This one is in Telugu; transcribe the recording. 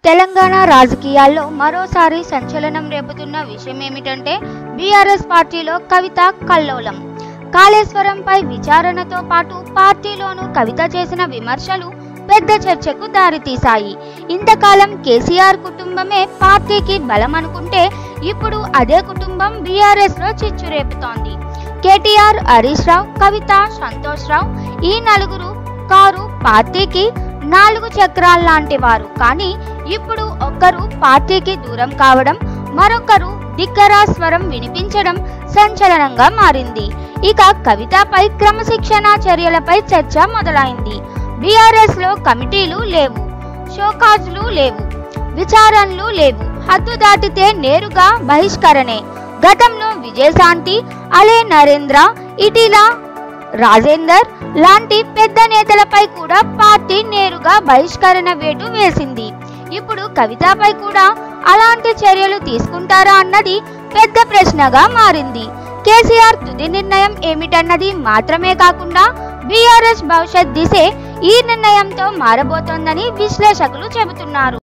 తెలంగాణ రాజకీయాల్లో మరోసారి సంచలనం రేపుతున్న విషయం ఏమిటంటే బీఆర్ఎస్ పార్టీలో కవిత కల్లోలం. కాళేశ్వరంపై విచారణతో పాటు పార్టీలోనూ కవిత చేసిన విమర్శలు పెద్ద చర్చకు దారితీశాయి. ఇంతకాలం కేసీఆర్ కుటుంబమే పార్టీకి బలం అనుకుంటే ఇప్పుడు అదే కుటుంబం బీఆర్ఎస్ లో చిచ్చు రేపుతోంది. కేటీఆర్, హరీష్ రావు, కవిత, సంతోష్ రావు ఈ నలుగురు కారు పార్టీకి 4 చక్రాల్లాంటి వారు. కానీ ఇప్పుడు ఒక్కరు పార్టీకి దూరం కావడం, మరొకరు ధిక్కరా స్వరం వినిపించడం సంచలనంగా మారింది. ఇక కవితపై క్రమశిక్షణా చర్యలపై చర్చ మొదలైంది. బీఆర్ఎస్ లో కమిటీలు లేవు, షోకాజ్లు లేవు, విచారణలు లేవు, హద్దు దాటితే నేరుగా బహిష్కరణే. గతంలో విజయశాంతి, అలే నరేంద్ర, ఇటీల రాజేందర్ లాంటి పెద్ద నేతలపై కూడా పార్టీ నేరుగా బహిష్కరణ వేటు వేసింది. ఇప్పుడు కవితపై కూడా అలాంటి చర్యలు తీసుకుంటారా అన్నది పెద్ద ప్రశ్నగా మారింది. కేసీఆర్ తుది నిర్ణయం ఏమిటన్నది మాత్రమే కాకుండా బీఆర్ఎస్ భవిష్యత్ దిశే ఈ నిర్ణయంతో మారబోతోందని విశ్లేషకులు చెబుతున్నారు.